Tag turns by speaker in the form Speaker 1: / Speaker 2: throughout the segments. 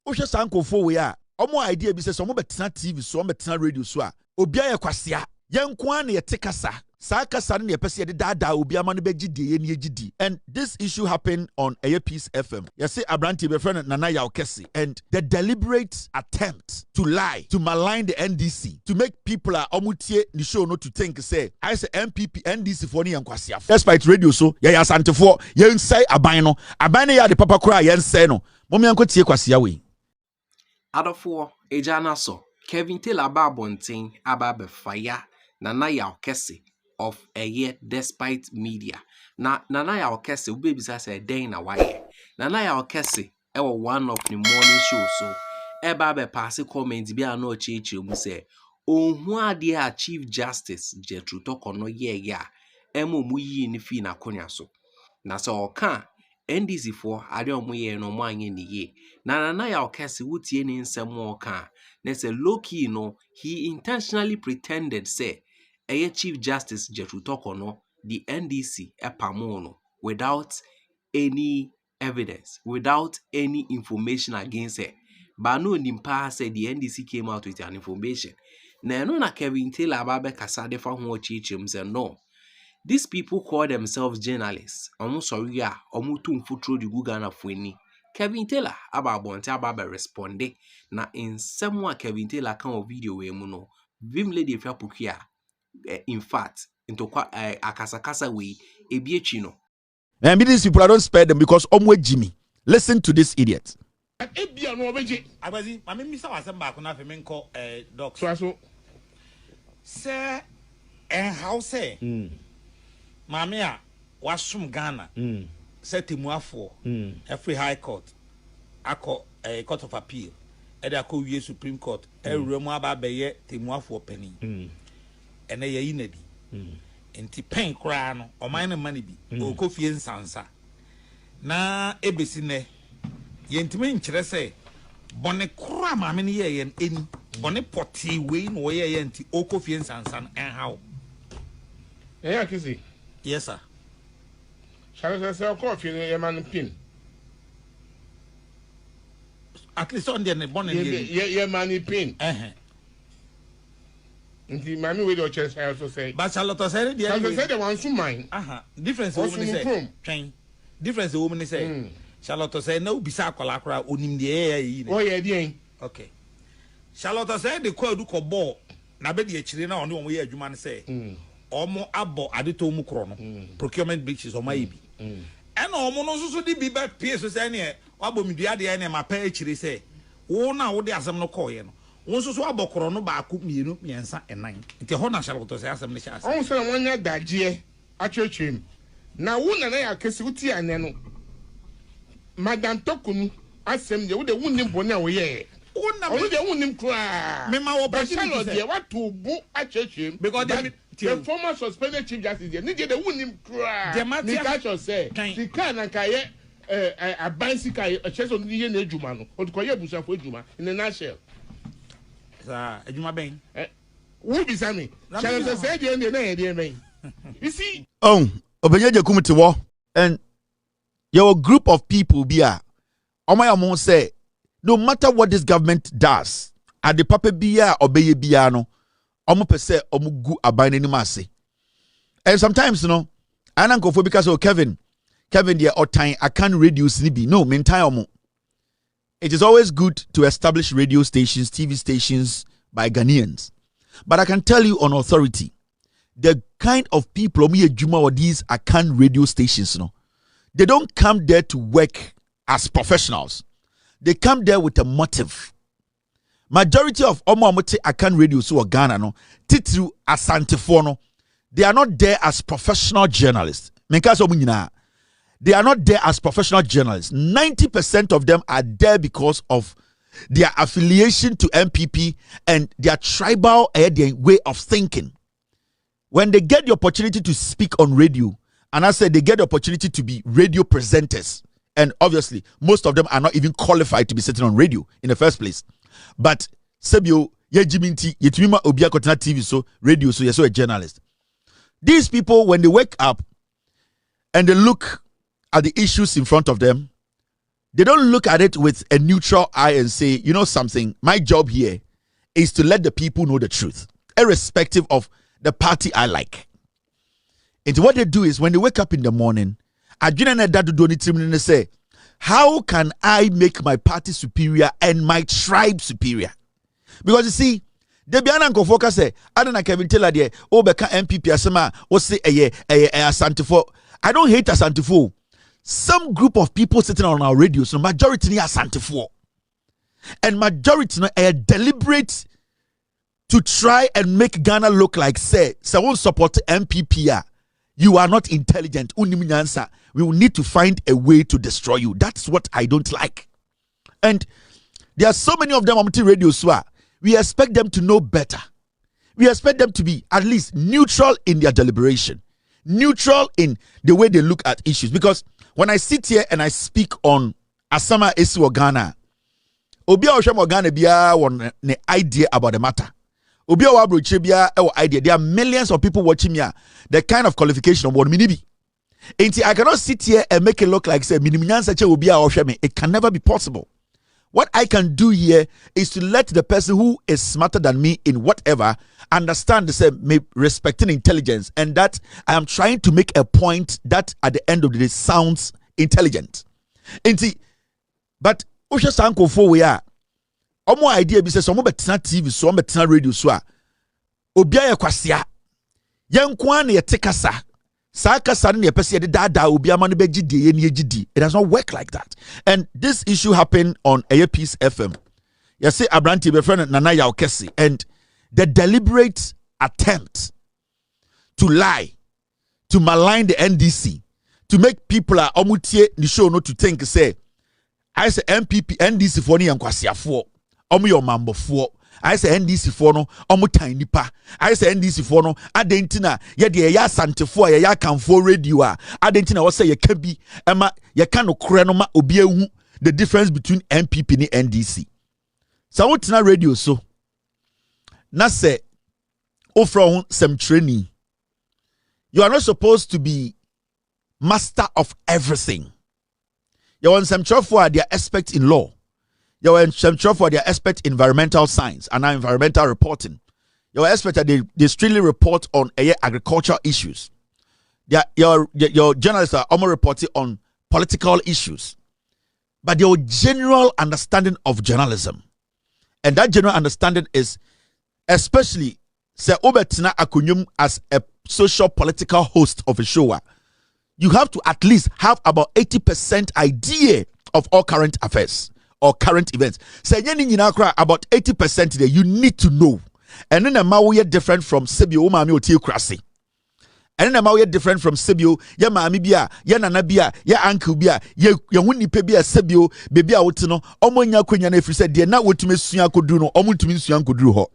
Speaker 1: Osha sankofo we a omo idea bi say so omo betena TV so omo betena radio so a obi aye kwasia yenko an ye tekasa sa kasa ne pese ye dada obi ama no begidi ye ne gidi. And this issue happened on Peace FM. You see Abranti be friend Nana Yaw Kese, and the deliberate attempt to lie, to malign the NDC, to make people omutie the show not to think say I say MPP NDC for ni Nkwasiafoɔ. Despite radio so ya asantefo yen say aban no ya de papa kura yen say no momi ankotie kwasia we
Speaker 2: Adofo ejana so Kevin Taylor Babontin ababe fire Nana Yaw Kese of a year despite media. Nana Yaw Kese baby say day na why. Nana Yaw Kese one of the morning show so babe pass comments be no chichi mu say ohun ade Chief Justice Jetru Tokono ye mu yi ni fi na konya so. Na so ka NDC for ade omo ye no mo anye ni ye. Nana Yaw Kese wutie ni nsem o ka. Na say low key no he intentionally pretended say Chief Justice Jetru Tokono the NDC epamono without any evidence, without any information against her. But no nimpa said the NDC came out with an information. Na Kevin Taylor ababe kasade fa ho chichim say no. These people call themselves journalists. Omo sorry ya, omo tumfutro di Ghana fweni. Kevin Taylor ababonte ababe responde na in semwa Kevin Taylor kan o video we mu no. Vim lady Afia Pokuaa in fact into akasakasa we ebiechi no.
Speaker 1: And these people I don't spare them because omwe Jimmy. Listen to this idiot.
Speaker 3: Ebia no obeji abazi mame misa wasem ba ko na fe menko doc so say house mame a wasum Ghana say Temuafo every high court akọ court of appeal e dey akọ wie Supreme Court ewuremu aba beye Temuafo pani ene ye yinadi enti pen kra no oman ne mane bi o kofie nsansa na ebesi ne yentime nkyere se bone kra maame ne ye yen eni bone poti we no ye ye enti o kofie nsansa no enhaw
Speaker 4: yeah Kese
Speaker 3: yes sir
Speaker 4: shall say coffee ye man pin
Speaker 3: at least on the bone
Speaker 4: ye man pin Nti mami we do chance I also say.
Speaker 3: But Charlotte said the
Speaker 4: I said the one to mine.
Speaker 3: Difference woman say. Train. Difference woman say. Charlotte said no bisa kwala kra onim de eh.
Speaker 4: Oh yeah dey.
Speaker 3: Okay. Charlotte said the call do ko ball na be de akire na ono ye adwuma ne say. Omo abo adeto mu kro no. Procurement breaches o mai bi. E na omo no so di bi ba pie so say ne wabo midua de ne ma pa akire say. Wo na wo de asem no call ye no. Onso so abokoro no ba aku mienu miensa enan nti ho na Charlotte say asem ne sha asem
Speaker 4: on so wonya dagie atwetwem na wo na ya Kese uti ane no madam Tokunu asem de wo de wunnim bone a wo ye wo de wunnim kra
Speaker 3: me ma wo
Speaker 4: ba Charlotte de watu bu atwetwem
Speaker 3: because
Speaker 4: the former suspended Chief Justice de de wunnim kra ni ka cho say sika na ka ye abansika e cheso ni ye na adwuma no o ko ye busafo adwuma in a nutshell.
Speaker 3: Ejuma ben.
Speaker 4: Who be Sammy? Shall I say the end of the day? You see?
Speaker 1: Oh, Obenyeje kumitiwo. And your group of people be a Omayamon say, no matter what this government does, at the papa biya obeye biano, omo pese omu gu abane ni mase. And sometimes, you know, I don't go for because of Kevin there or time I can't reduce nibi. No, mentai omo. It is always good to establish radio stations, TV stations by Ghanaians. But I can tell you on authority, the kind of people or these Akan radio stations, they don't come there to work as professionals. They come there with a motive. Majority of Omomote Akan radio so Ghana Titru Asantefono, they are not there as professional journalists. They are not there as professional journalists. 90% of them are there because of their affiliation to MPP and their tribal way of thinking. When they get the opportunity to speak on radio, and I said they get the opportunity to be radio presenters, and obviously most of them are not even qualified to be sitting on radio in the first place. But Sebio, Yejiminti, Yetumima Obia Kotana TV, so radio, so you're so a journalist. These people, when they wake up and they look at the issues in front of them, they don't look at it with a neutral eye and say, you know something, my job here is to let the people know the truth, irrespective of the party I like. And what they do is when they wake up in the morning, they say, how can I make my party superior and my tribe superior? Because you see, the Biana Nkofoka say, I don't know Kevin Taylor there, Beka MPP Asema, or say Asantifo. I don't hate Asantifo. Some group of people sitting on our radio, so majority ni Asantifo. And majority no deliberate to try and make Ghana look like say someone support MPP. You are not intelligent. We will need to find a way to destroy you. That's what I don't like. And there are so many of them on radio so we expect them to know better. We expect them to be at least neutral in their deliberation, neutral in the way they look at issues. Because when I sit here and I speak on Asama Esi Ghana, Obia Osham Ghana biya one idea about the matter. Obia Wabro biya idea. There are millions of people watching me. The kind of qualification of what minibi. I cannot sit here and make it look like say it can never be possible. What I can do here is to let the person who is smarter than me in whatever understand the same, respecting intelligence, and that I am trying to make a point that at the end of the day sounds intelligent. But Osha Sanko for we are. Omo idea be say some betina TV, some betina radio so a obia ye kwasia. Yankwa na ye tekasa. It does not work like that. And this issue happened on Peace FM. You see, Abranti, my friend Nana Kese, and the deliberate attempt to lie, to malign the NDC, to make people omutie the show not to think, say, I say MPP, NDC for ni Nkwasiafoɔ, omu your mambo for. I say NDC for no, omu tiny pa. I say NDC for no, adentina, ya de ya santefo, ya kanfo radio, adentina was say ya can be, Emma, ya can no krenoma obie the difference between MPP and NDC. So what's na radio so? Na say, offer some training. You are not supposed to be master of everything. You want some trouble for their aspect in law. You are some trouble for their expert environmental science and environmental reporting. Your expert that they strictly report on agricultural issues. Your journalists are almost reporting on political issues. But your general understanding of journalism, and that general understanding is especially say Obetina Akunyum as a social political host of a show. You have to at least have about 80% idea of all current affairs or current events. Say about 80% there you need to know. And then we are different from Sebio Mami Oti Krasi. And then we are different from Sebio, ya mami bia, ya nana bia, ya uncle bia, ya wuni pe bia Sebio, baby awotino, omonya kwenya na efri said, na wotumi sua kodu no, omutumi sua kodu ho.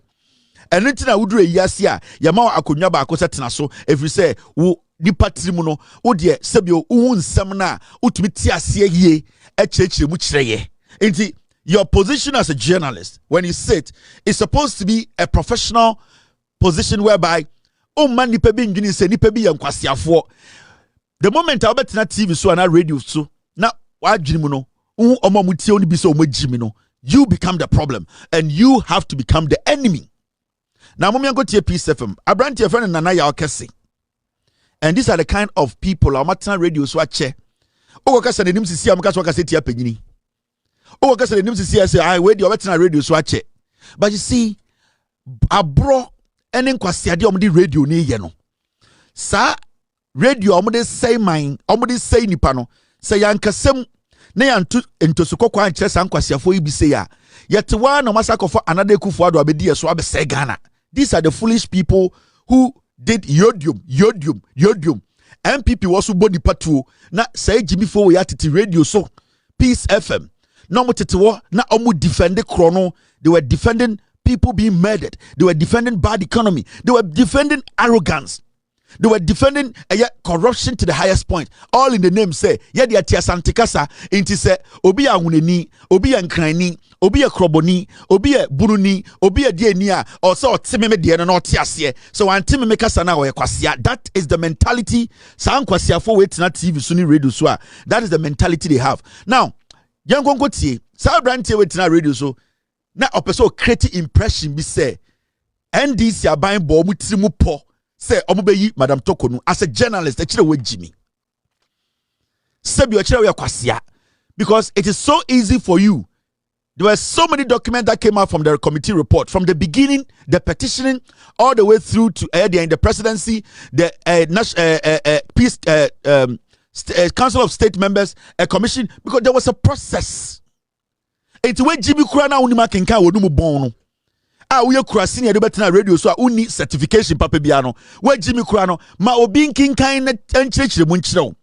Speaker 1: And then tina wudru eyasia, ya ma akonya ba akosa tena so, efri say wo nipa trimu no, wo de Sebio wo nsem na utumi ti ase yie, echechire mu kireye. Inti your position as a journalist, when you sit, is supposed to be a professional position whereby man nipa bi ndwini se nipa bi Nkwasiafoɔ. The moment I bet na TV so and radio so na wadwini mu no omo mutie oni bi so omo jimi no, you become the problem and you have to become the enemy. Now mommy go to Peace FM. Abranti friend Nana Kese. And these are the kind of people amatana radio so ache. O go kasa nim sisi am kasa kasa tia panyini. O go kasa nim sisi say I we dey obetina radio so ache. But you see abro ene Nkwasiade omde radio ne ye no. Sa radio omde say mine, omde say nipa no. Say yankasem na yantu entosukokwa ankyere sa Nkwasiafoɔ yi bi say ya. Yet one no masakofo another Kufuado abedi so abese Ghana. These are the foolish people who did yodium. MPP was body patu na say Jimmy Fo we atiti radio so Peace FM. No mo tetewo na omu defend the chrono. They were defending people being murdered. They were defending bad economy. They were defending arrogance. They were defending corruption to the highest point. All in the name say, yeah, they are tiasantikasa. Inti say, obi ya huneni, obi ya nkrani, obi ya kroboni, obi ya buruni, obi ya dienia, or so timeme diena no tiasye. So antimeme kasana o Kwasia. That is the mentality. Sa Nkwasiafoɔ wait na TV suni radio so. That is the mentality they have. Now, Yankonko tie. Sa brantie wetina radio so. Na opeso create impression bi say NDC aban bo mu tiri mu po say omobeyi Madam Tokonu as a journalist actually we Jimmy. Sebi actually we kwasia because it is so easy for you. There were so many documents that came out from the committee report from the beginning, the petitioning, all the way through to the presidency, the peace council of state members, a commission, because there was a process. It's where Jimmy Kurana unima kenka wodumu bono. We are crossing a debatina radio so uni certification papa biano. Where Jimmy Kurano ma obin kinka and church the munchro.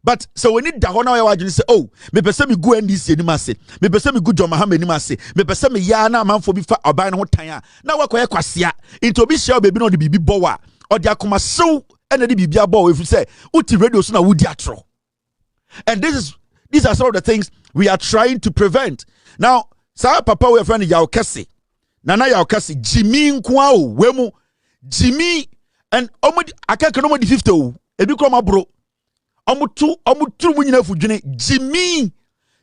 Speaker 1: But so we need the honor you say, oh, me pese me go NDC ni mase, me pese me go John Mahama ni mase, me pese me ya na man for bifa aban ho tan na wa kwaye kwasia into bi share baby no the bibi bowa or the akoma so and the bibia bow if you say uti radio so na wudi atro. And these are some of the things we are trying to prevent. Now, sa papa we friend Yaw Kese. Nana Yaw Kese Jimmy nkwa o wemu Jimmy and omodi akeke no mo di 50 o ebi kro ma bro. Omutu munyina fudwene Jimmy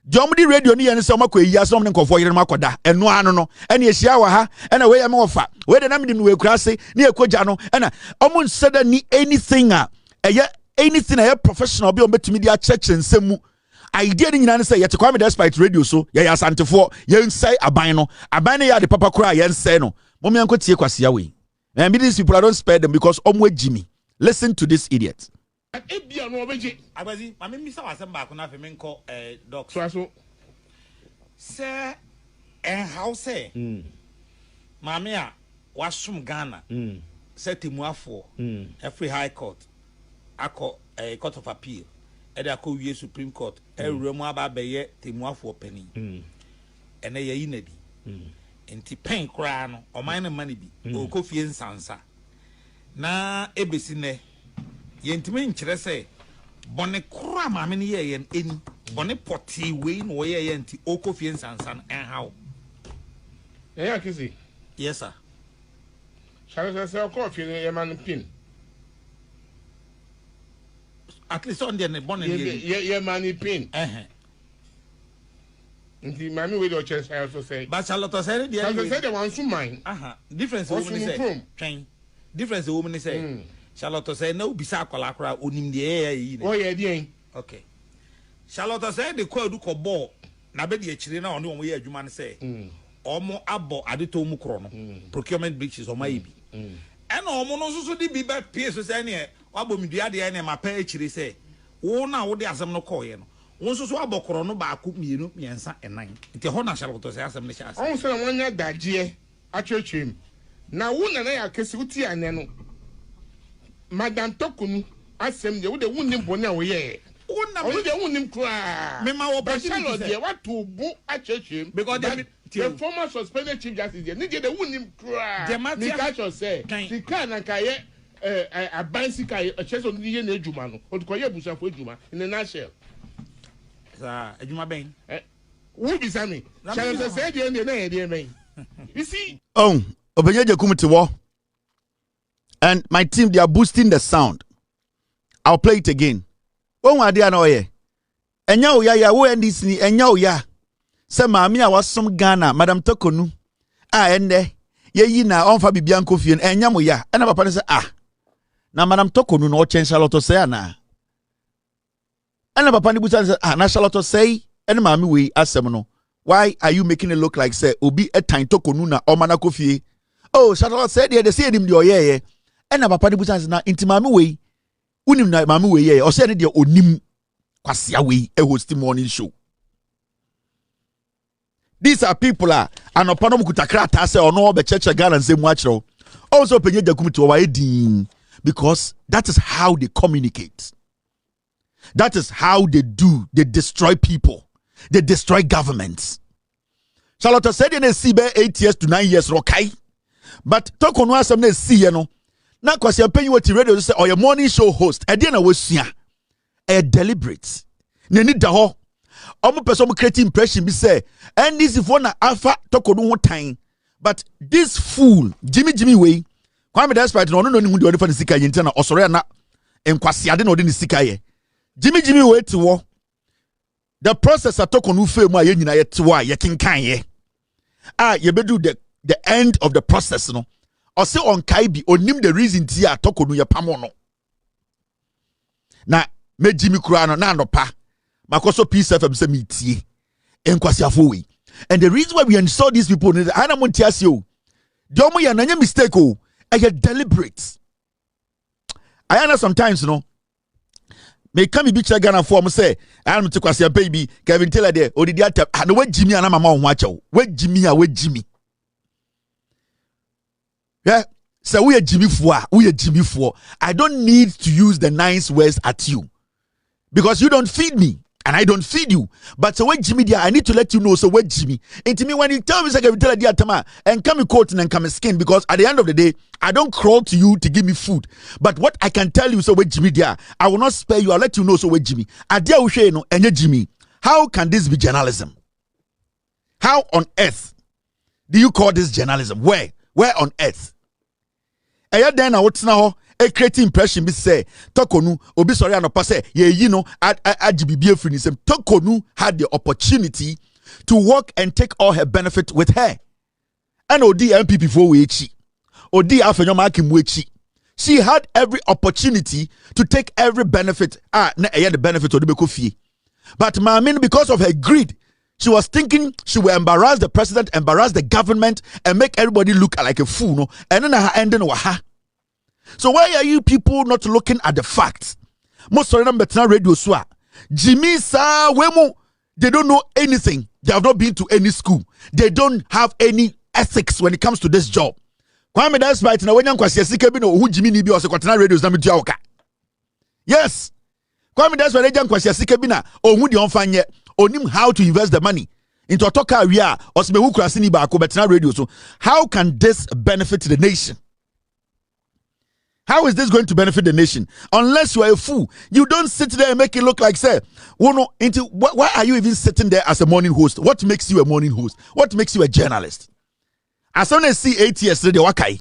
Speaker 1: Jomdi radio ni yen se omako eyi aso ne nkofo yire makoda eno ano no ene ehia wa ha ene we ya me ofa we de na mdim we kurase ne ekogya no ena omu nseda ni anything anything professional bi ometumi dia church nsemu idea ni nyina ne se yete kwa me despite radio so ya asantefo yen sai aban no ya de papa kura yen sai no momi anko tie kwasia we and these people I don't spare them because omu Jimmy. Listen to this idiot.
Speaker 3: Ebia no obeje agbazi ma me misa wasem ba ko na fe me nko doc
Speaker 4: so
Speaker 3: se house maame a wasum Ghana se temuafo every high court akọ court of appeal e dey akọ wie supreme court ewuremu aba beye temuafo pani ene ye yinadi enti pen kra no oman ne mane bi o kofie nsansa na ebesi ne yentime nkyere se bone kura maame ne ye yen eni bone poti we no ye ye nti okofie nsansan enhaw
Speaker 4: ya Kese
Speaker 3: yes sir
Speaker 4: shall okofie ye man pin
Speaker 3: at least on the bone
Speaker 4: ye man pin nti maame we do chance I also say
Speaker 3: but Charlotte say
Speaker 4: the one so mine
Speaker 3: difference woman say train difference woman say Charlotte say no bisa akwala akra onim de yi
Speaker 4: oh yeah dey
Speaker 3: okay Charlotte say the call do ko ball na be de akire na one omo ye adwuma ne say omo abo adeto mu kro no procurement breaches omo yi bi e na omo no so de bi ba pie so say ne wabo midua de ne mapa akire say wo na wo de asem no call ye no wo so abo kro no ba ko mienu miensa enan nti ho na Charlotte say asem ne sha asem
Speaker 4: on say wonya daje atwetwem na wo na ya Kese uti ane no Madam Tokonu asem de wo de wunnim bone a wo ye wo de wunnim kra
Speaker 3: me ma wo
Speaker 4: Bashalo de what to bu atwetwem because the former suspended chief justice de ni de wunnim kra me catch us say sika na kaye abansika e cheso ni ye na adwuma no o ko ye busafo adwuma in a nutshell
Speaker 3: sa adwuma ben
Speaker 4: wo bi sami shall say de na ye de men you see
Speaker 1: Obenyeje kumti wo. And my team, they are boosting the sound. I'll play it again. One idea no ye. Enya oya ya wo NDC ni enya oya. Se maami a wasom Ghana, Madam Tokonu. Ende ye yi na onfa bibia nkofie enya mo ya. Ena papa ne se na Madam Tokonu no chen Charlotte say ana. Ena papa ni busa se na Charlotte say ena maami we asem no. Why are you making it look like say obi etan Tokonu na omana kofie? Oh, Charlotte said they say him the oye. And na papa de busa na intimami we unim na mami we ye o say ne de onim kwasia we a host morning show. These are people and opano mukutakrata say ono be church Ghana nse mu akiro. Also penye jakum to wa edin because that is how they communicate. That is how they do. They destroy people. They destroy governments. Charlotte said in a CB 8 years to 9 years rokai. But Tokonu asem na see ye no. Na kwasi penyi wati radio say or your morning show host. E dey na wosua. E deliberate. Na ni da ho. Omo person mo create impression bi say NDC for na alpha Tokonu ho tan. But this fool Jimmy way. Kwame despite no ni hu de odi fa sika ye ntia na osore na Nkwasiade na odi ni sika ye. Jimmy way ti wo. the process atoko no fe mu a ye nyina ye tewa ye kenkan ye ye bedu the end of the process no or say on kai bi onim the reason ti atoko no ye pamo no na mejimi kura no na anopa makoso peace fm se metie Nkwasiafoɔ we. And the reason why we install these people is ana montias yo the omo ya nanya mistake o I get deliberate. I know sometimes may come be check Ghana for say I am to Nkwasiafoɔ baby Kevin Taylor there or did that and what Jimmy and mama on watch out where Jimmy yeah so we are Jimmy for I don't need to use the nice words at you because you don't feed me and I don't feed you. But so when Jimmy there, I need to let you know. So when Jimmy, and to me when you tell me say Kevin Taylor there tama and come in coat and come in skin because at the end of the day I don't crawl to you to give me food. But what I can tell you so when Jimmy there, I will not spare you. I'll let you know so when Jimmy. Adia ushe no enye Jimmy. How can this be journalism? How on earth do you call this journalism? Where on earth? Eya then na wotena ho a creative impression be say Tokonu obi sorry anopa say ye no agibibie finisem Tokonu had the opportunity to work and take all her benefit with her. And odi MPP for we echi. Odi afenyoma akimu echi. She had every opportunity to take every benefit na the benefit odi beko fie. But Mamin, because of her greed, she was thinking she will embarrass the president, embarrass the government, and make everybody look like a fool. No? And then her ending was ha. So why are you people not looking at the facts? Most of them better radio swa. Jimmy sa wemo. They don't know anything. They have not been to any school. They don't have any ethics when it comes to this job. Kwame that's right. Now when Nkwasiafoɔ bi no who Jimmy ni bi o se kwatena radios na me tua oka. Yes. Kwame that's why Nkwasiafoɔ bi na ohun de onfanye onim how to invest the money into a talk area or se me hu krasi ni ba ko betina radio. So how can this benefit the nation? How is this going to benefit the nation? Unless you are a fool. You don't sit there and make it look like, say, why are you even sitting there as a morning host? What makes you a morning host? What makes you a journalist? As soon as see 8 years, they wakai.